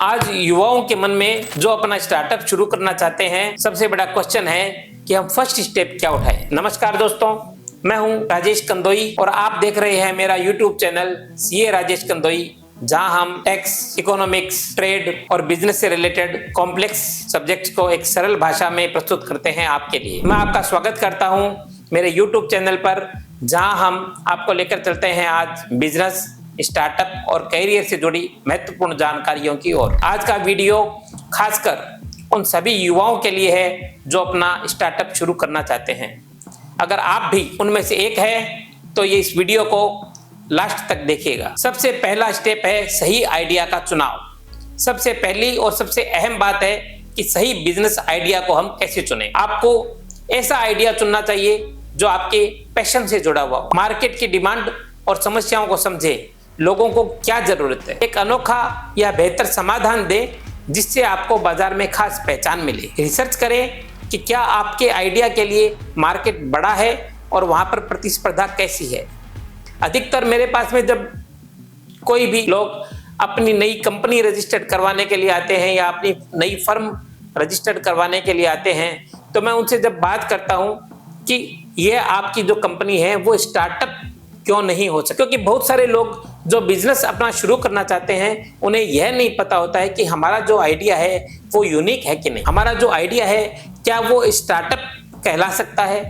आज युवाओं के मन में जो अपना स्टार्टअप शुरू करना चाहते हैं, सबसे बड़ा क्वेश्चन है कि हम फर्स्ट स्टेप क्या उठाएं। नमस्कार दोस्तों, मैं हूं राजेश कंदोई और आप देख रहे हैं मेरा YouTube channel CA Rajesh Kandoi, जहां हम टैक्स, इकोनॉमिक्स, ट्रेड और बिजनेस से रिलेटेड कॉम्प्लेक्स सब्जेक्ट्स को एक सरल भाषा में प्रस्तुत करते हैं आपके लिए। मैं आपका स्वागत करता हूं मेरे यूट्यूब चैनल पर, जहां हम आपको लेकर चलते हैं आज बिजनेस, स्टार्टअप और कैरियर से जुड़ी महत्वपूर्ण जानकारियों की ओर। आज का वीडियो खासकर उन सभी युवाओं के लिए है जो अपना स्टार्टअप शुरू करना चाहते हैं। अगर आप भी उनमें से एक है तो ये इस वीडियो को लास्ट तक देखिएगा। सबसे पहला स्टेप है सही आइडिया का चुनाव। सबसे पहली और सबसे अहम बात है कि सही बिजनेस आइडिया को हम कैसे चुनें। आपको ऐसा आइडिया चुनना चाहिए जो आपके पैशन से जुड़ा हुआ हो, मार्केट की डिमांड और समस्याओं को समझे, लोगों को क्या जरूरत है, एक अनोखा या बेहतर समाधान दे जिससे आपको बाजार में खास पहचान मिले। रिसर्च करें कि क्या आपके आइडिया के लिए मार्केट बड़ा है और वहां पर प्रतिस्पर्धा कैसी है। अधिकतर मेरे पास में जब कोई भी लोग अपनी नई कंपनी रजिस्टर्ड करवाने के लिए आते हैं या अपनी नई फर्म रजिस्टर्ड करवाने के लिए आते हैं, तो मैं उनसे जब बात करता हूं कि यह आपकी जो कंपनी है वो स्टार्टअप क्यों नहीं हो सकता, क्योंकि बहुत सारे लोग जो बिजनेस अपना शुरू करना चाहते हैं उन्हें यह नहीं पता होता है कि हमारा जो आइडिया है वो यूनिक है कि नहीं, हमारा जो आइडिया है क्या वो स्टार्टअप कहला सकता है,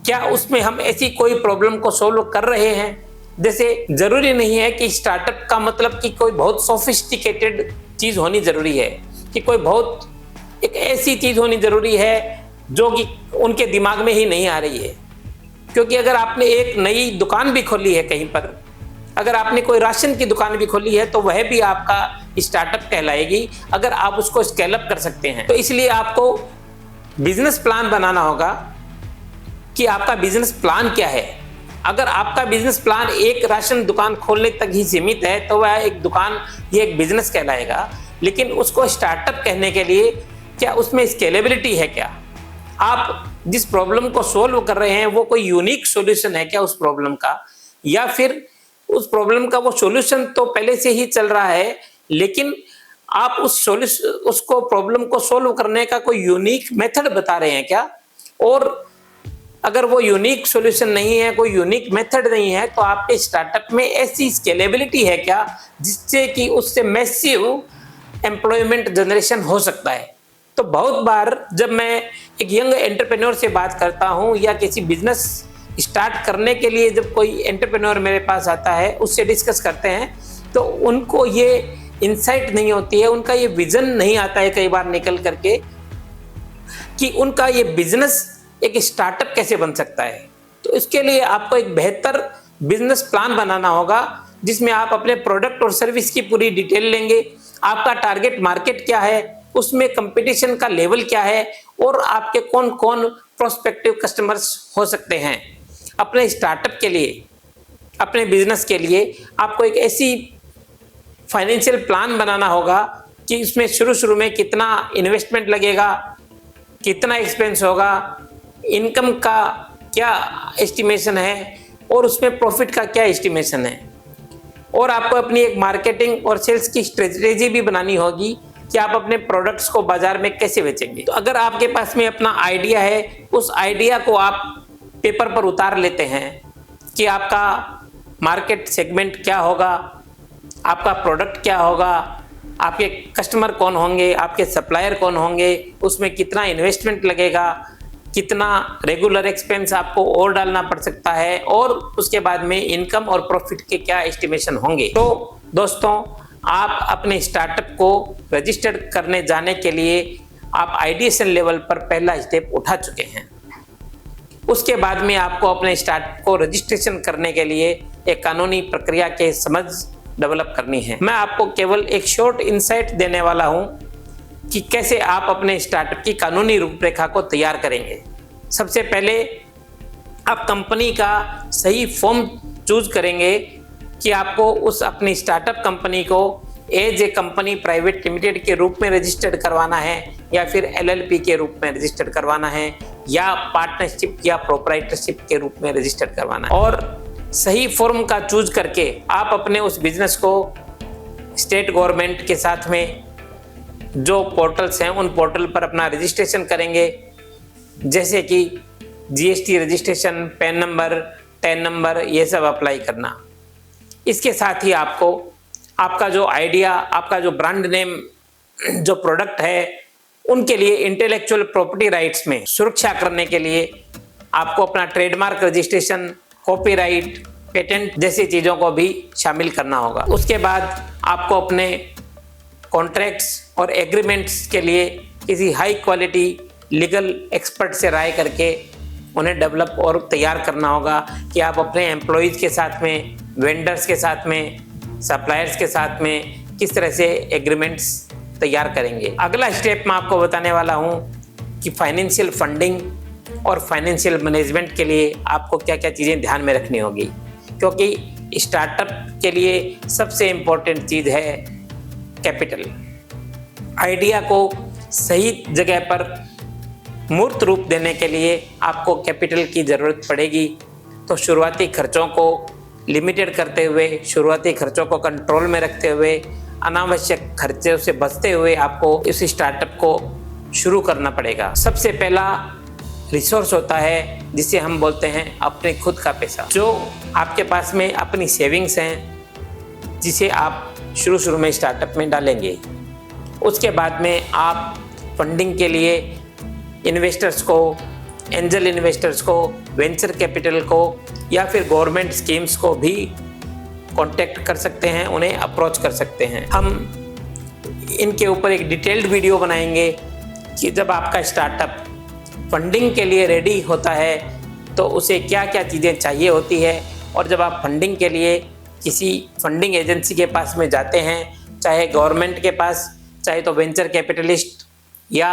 क्या उसमें हम ऐसी कोई प्रॉब्लम को सोल्व कर रहे हैं। जैसे जरूरी नहीं है कि स्टार्टअप का मतलब कि कोई बहुत सोफिस्टिकेटेड चीज होनी जरूरी है, कि कोई बहुत एक ऐसी चीज होनी जरूरी है जो कि उनके दिमाग में ही नहीं आ रही है। क्योंकि अगर आपने एक नई दुकान भी खोली है कहीं पर, अगर आपने कोई राशन की दुकान भी खोली है तो वह भी आपका स्टार्टअप कहलाएगी अगर आप उसको स्केल अप कर सकते हैं। तो इसलिए आपको बिजनेस प्लान बनाना होगा कि आपका बिजनेस प्लान क्या है। अगर आपका बिजनेस प्लान एक राशन दुकान खोलने तक ही सीमित है तो वह एक दुकान, ये एक बिजनेस कहलाएगा। लेकिन उसको स्टार्टअप कहने के लिए क्या उसमें स्केलेबिलिटी है, क्या आप जिस प्रॉब्लम को सोल्व कर रहे हैं वो कोई यूनिक सॉल्यूशन है क्या उस प्रॉब्लम का, या फिर उस प्रॉब्लम का वो सॉल्यूशन तो पहले से ही चल रहा है लेकिन आप उसको प्रॉब्लम को सोल्व करने का कोई यूनिक मेथड बता रहे हैं क्या। और अगर वो यूनिक सॉल्यूशन नहीं है, कोई यूनिक मेथड नहीं है, तो आपके स्टार्टअप में ऐसी स्केलेबिलिटी है क्या जिससे कि उससे मैसिव एम्प्लॉयमेंट जनरेशन हो सकता है। तो बहुत बार जब मैं एक यंग एंटरप्रेन्योर से बात करता हूं या किसी बिजनेस स्टार्ट करने के लिए जब कोई एंटरप्रेन्योर मेरे पास आता है, उससे डिस्कस करते हैं, तो उनको ये इंसाइट नहीं होती है, उनका ये विजन नहीं आता है कई बार निकल करके कि उनका ये बिजनेस एक स्टार्टअप कैसे बन सकता है। तो इसके लिए आपको एक बेहतर बिजनेस प्लान बनाना होगा जिसमें आप अपने प्रोडक्ट और सर्विस की पूरी डिटेल लेंगे, आपका टारगेट मार्केट क्या है, उसमें कंपटीशन का लेवल क्या है और आपके कौन कौन प्रोस्पेक्टिव कस्टमर्स हो सकते हैं। अपने स्टार्टअप के लिए, अपने बिजनेस के लिए आपको एक ऐसी फाइनेंशियल प्लान बनाना होगा कि इसमें शुरू में कितना इन्वेस्टमेंट लगेगा, कितना एक्सपेंस होगा, इनकम का क्या एस्टिमेशन है और उसमें प्रॉफिट का क्या एस्टिमेशन है। और आपको अपनी एक मार्केटिंग और सेल्स की स्ट्रेटेजी भी बनानी होगी कि आप अपने प्रोडक्ट्स को बाजार में कैसे बेचेंगे। तो अगर आपके पास में अपना आइडिया है, उस आइडिया को आप पेपर पर उतार लेते हैं कि आपका मार्केट सेगमेंट क्या होगा, आपका प्रोडक्ट क्या होगा, आपके कस्टमर कौन होंगे, आपके सप्लायर कौन होंगे, उसमें कितना इन्वेस्टमेंट लगेगा, कितना रेगुलर एक्सपेंस आपको और डालना पड़ सकता है, और उसके बाद में इनकम और प्रॉफिट के क्या एस्टिमेशन होंगे। तो दोस्तों, आप अपने स्टार्टअप को रजिस्टर्ड करने जाने के लिए आप आइडिएशन लेवल पर पहला स्टेप उठा चुके हैं। उसके बाद में आपको अपने स्टार्टअप को रजिस्ट्रेशन करने के लिए एक कानूनी प्रक्रिया के समझ डेवलप करनी है। मैं आपको केवल एक शॉर्ट इंसाइट देने वाला हूं कि कैसे आप अपने स्टार्टअप की कानूनी रूपरेखा को तैयार करेंगे। सबसे पहले आप कंपनी का सही फॉर्म चूज करेंगे कि आपको उस अपनी स्टार्टअप कंपनी को as a company private limited के रूप में रजिस्टर्ड करवाना है या फिर एलएलपी के रूप में रजिस्टर्ड करवाना है या पार्टनरशिप या प्रोप्राइटरशिप के रूप में रजिस्टर्ड करवाना है। और सही फॉर्म का चूज करके आप अपने उस बिजनेस को स्टेट गवर्नमेंट के साथ में जो पोर्टल्स हैं उन पोर्टल पर अपना रजिस्ट्रेशन करेंगे, जैसे कि GST registration, pan number, tan number, ये सब अप्लाई करना। इसके साथ ही आपको आपका जो आइडिया, आपका जो ब्रांड नेम, जो प्रोडक्ट है, उनके लिए इंटेलेक्चुअल प्रॉपर्टी राइट्स में सुरक्षा करने के लिए आपको अपना ट्रेडमार्क रजिस्ट्रेशन, कॉपीराइट, पेटेंट जैसी चीज़ों को भी शामिल करना होगा। उसके बाद आपको अपने कॉन्ट्रैक्ट्स और एग्रीमेंट्स के लिए किसी हाई क्वालिटी लीगल एक्सपर्ट से राय करके उन्हें डेवलप और तैयार करना होगा कि आप अपने एम्प्लॉयज़ के साथ में, वेंडर्स के साथ में, सप्लायर्स के साथ में किस तरह से एग्रीमेंट्स तैयार करेंगे। अगला स्टेप मैं आपको बताने वाला हूँ कि फाइनेंशियल फंडिंग और फाइनेंशियल मैनेजमेंट के लिए आपको क्या क्या चीज़ें ध्यान में रखनी होगी, क्योंकि स्टार्टअप के लिए सबसे इम्पोर्टेंट चीज़ है कैपिटल। आइडिया को सही जगह पर मूर्त रूप देने के लिए आपको कैपिटल की ज़रूरत पड़ेगी। तो शुरुआती खर्चों को लिमिटेड करते हुए, शुरुआती खर्चों को कंट्रोल में रखते हुए, अनावश्यक खर्चे से बचते हुए आपको इस स्टार्टअप को शुरू करना पड़ेगा। सबसे पहला रिसोर्स होता है जिसे हम बोलते हैं अपने खुद का पैसा, जो आपके पास में अपनी सेविंग्स हैं, जिसे आप शुरू में स्टार्टअप में डालेंगे। उसके बाद में आप फंडिंग के लिए इन्वेस्टर्स को, एंजल इन्वेस्टर्स को, वेंचर कैपिटल को या फिर गवर्नमेंट स्कीम्स को भी कांटेक्ट कर सकते हैं, उन्हें अप्रोच कर सकते हैं। हम इनके ऊपर एक डिटेल्ड वीडियो बनाएंगे कि जब आपका स्टार्टअप फंडिंग के लिए रेडी होता है तो उसे क्या क्या चीज़ें चाहिए होती है, और जब आप फंडिंग के लिए किसी फंडिंग एजेंसी के पास में जाते हैं, चाहे गवर्नमेंट के पास, चाहे तो वेंचर कैपिटलिस्ट या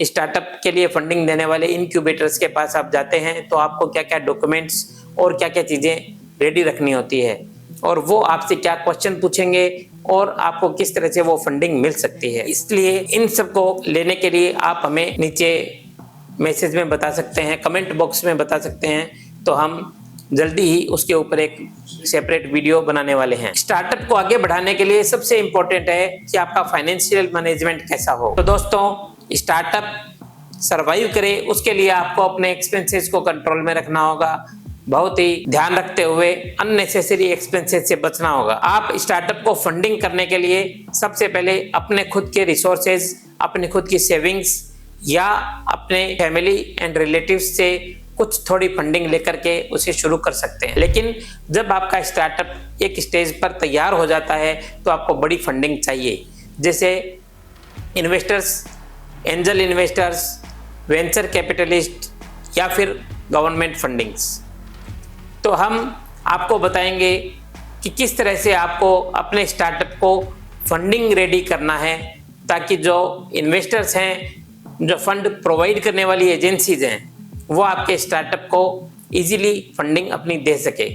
स्टार्टअप के लिए फंडिंग देने वाले इनक्यूबेटर्स के पास आप जाते हैं, तो आपको क्या क्या डॉक्यूमेंट्स और क्या क्या चीज़ें रेडी रखनी होती है, और वो आपसे क्या क्वेश्चन पूछेंगे और आपको किस तरह से वो फंडिंग मिल सकती है। इसलिए इन सब को लेने के लिए आप हमें नीचे मैसेज में बता सकते हैं, कमेंट बॉक्स में बता सकते हैं, तो हम जल्दी ही उसके ऊपर एक सेपरेट वीडियो बनाने वाले हैं। स्टार्टअप को आगे बढ़ाने के लिए सबसे इम्पोर्टेंट है कि आपका फाइनेंशियल मैनेजमेंट कैसा हो। तो दोस्तों, स्टार्टअप सरवाइव करे उसके लिए आपको अपने एक्सपेंसेस को कंट्रोल में रखना होगा, बहुत ही ध्यान रखते हुए अननेसेसरी एक्सपेंसेस से बचना होगा। आप स्टार्टअप को फंडिंग करने के लिए सबसे पहले अपने खुद के रिसोर्सेज, अपने खुद की सेविंग्स या अपने फैमिली एंड रिलेटिव्स से कुछ थोड़ी फंडिंग लेकर के उसे शुरू कर सकते हैं। लेकिन जब आपका स्टार्टअप एक स्टेज पर तैयार हो जाता है तो आपको बड़ी फंडिंग चाहिए, जैसे investors, angel investors, venture capitalist या फिर गवर्नमेंट फंडिंग्स। तो हम आपको बताएंगे कि किस तरह से आपको अपने स्टार्टअप को फंडिंग रेडी करना है, ताकि जो इन्वेस्टर्स हैं, जो फंड प्रोवाइड करने वाली एजेंसीज हैं, वो आपके स्टार्टअप को इजीली फंडिंग अपनी दे सके।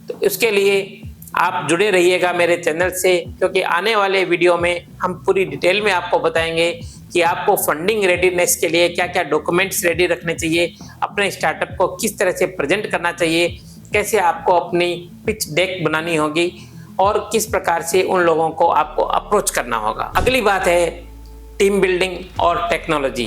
तो इसके लिए आप जुड़े रहिएगा मेरे चैनल से, क्योंकि आने वाले वीडियो में हम पूरी डिटेल में आपको बताएंगे कि आपको फंडिंग रेडीनेस के लिए क्या क्या डॉक्यूमेंट्स रेडी रखने चाहिए, अपने स्टार्टअप को किस तरह से प्रेजेंट करना चाहिए, कैसे आपको अपनी पिच डेक बनानी होगी और किस प्रकार से उन लोगों को आपको अप्रोच करना होगा। अगली बात है टीम बिल्डिंग और टेक्नोलॉजी,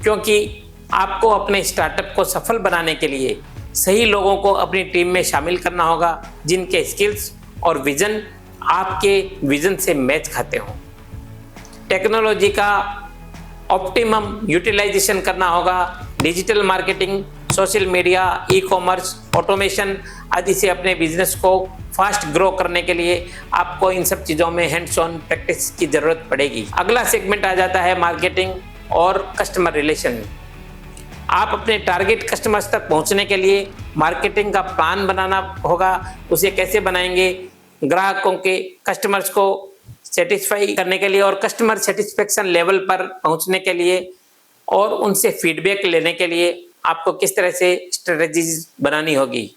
क्योंकि आपको अपने स्टार्टअप को सफल बनाने के लिए सही लोगों को अपनी टीम में शामिल करना होगा, जिनके स्किल्स और विजन आपके विजन से मैच खाते हों। टेक्नोलॉजी का ऑप्टिमम यूटिलाइजेशन करना होगा। Digital marketing, social media, e commerce, automation आदि से अपने बिजनेस को फास्ट ग्रो करने के लिए आपको इन सब चीज़ों में हैंड्स ऑन प्रैक्टिस की ज़रूरत पड़ेगी। अगला सेगमेंट आ जाता है मार्केटिंग और कस्टमर रिलेशन। आप अपने टारगेट कस्टमर्स तक पहुंचने के लिए मार्केटिंग का प्लान बनाना होगा। उसे कैसे बनाएंगे? ग्राहकों के, कस्टमर्स को सेटिस्फाई करने के लिए और कस्टमर सेटिस्फेक्शन लेवल पर पहुंचने के लिए और उनसे फीडबैक लेने के लिए आपको किस तरह से स्ट्रेटजीज बनानी होगी।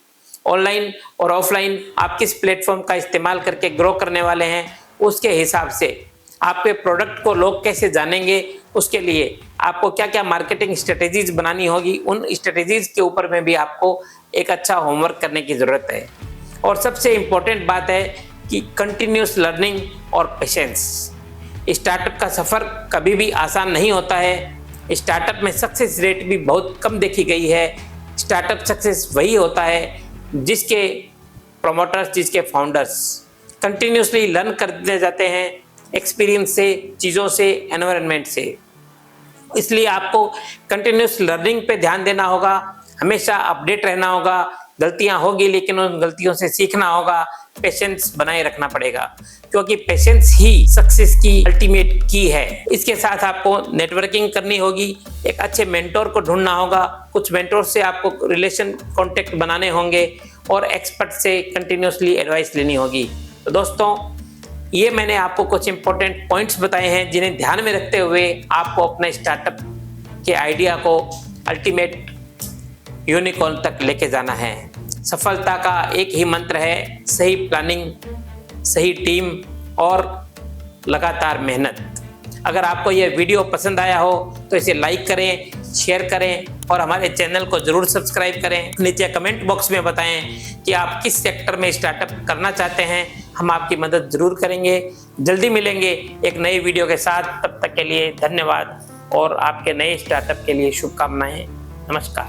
ऑनलाइन और ऑफलाइन आप किस प्लेटफॉर्म का इस्तेमाल करके ग्रो करने वाले हैं, उसके हिसाब से आपके प्रोडक्ट को लोग कैसे जानेंगे, उसके लिए आपको क्या क्या मार्केटिंग स्ट्रेटेजीज बनानी होगी। उन स्ट्रेटेजीज के ऊपर में भी आपको एक अच्छा होमवर्क करने की ज़रूरत है। और सबसे इम्पोर्टेंट बात है कि कंटिन्यूस लर्निंग और पेशेंस। स्टार्टअप का सफ़र कभी भी आसान नहीं होता है। स्टार्टअप में सक्सेस रेट भी बहुत कम देखी गई है। स्टार्टअप सक्सेस वही होता है जिसके प्रमोटर्स, जिसके फाउंडर्स कंटिन्यूसली लर्न करते जाते हैं एक्सपीरियंस से, चीज़ों से, एनवायरनमेंट से। इसलिए आपको कंटिन्यूस लर्निंग पे ध्यान देना होगा, हमेशा अपडेट रहना होगा। गलतियां होगी लेकिन उन गलतियों से सीखना होगा। पेशेंस बनाए रखना पड़ेगा क्योंकि पेशेंस ही सक्सेस की अल्टीमेट की है। इसके साथ आपको नेटवर्किंग करनी होगी, एक अच्छे मेंटोर को ढूंढना होगा, कुछ मेंटोर से आपको रिलेशन कॉन्टेक्ट बनाने होंगे और एक्सपर्ट से कंटिन्यूसली एडवाइस लेनी होगी। तो दोस्तों, ये मैंने आपको कुछ इंपॉर्टेंट पॉइंट्स बताए हैं जिन्हें ध्यान में रखते हुए आपको अपने स्टार्टअप के आइडिया को अल्टीमेट यूनिकॉर्न तक लेके जाना है। सफलता का एक ही मंत्र है, सही प्लानिंग, सही टीम और लगातार मेहनत। अगर आपको यह वीडियो पसंद आया हो तो इसे लाइक करें, शेयर करें और हमारे चैनल को जरूर सब्सक्राइब करें। नीचे कमेंट बॉक्स में बताएं कि आप किस सेक्टर में स्टार्टअप करना चाहते हैं, हम आपकी मदद जरूर करेंगे। जल्दी मिलेंगे एक नई वीडियो के साथ। तब तक के लिए धन्यवाद और आपके नए स्टार्टअप के लिए शुभकामनाएं। नमस्कार।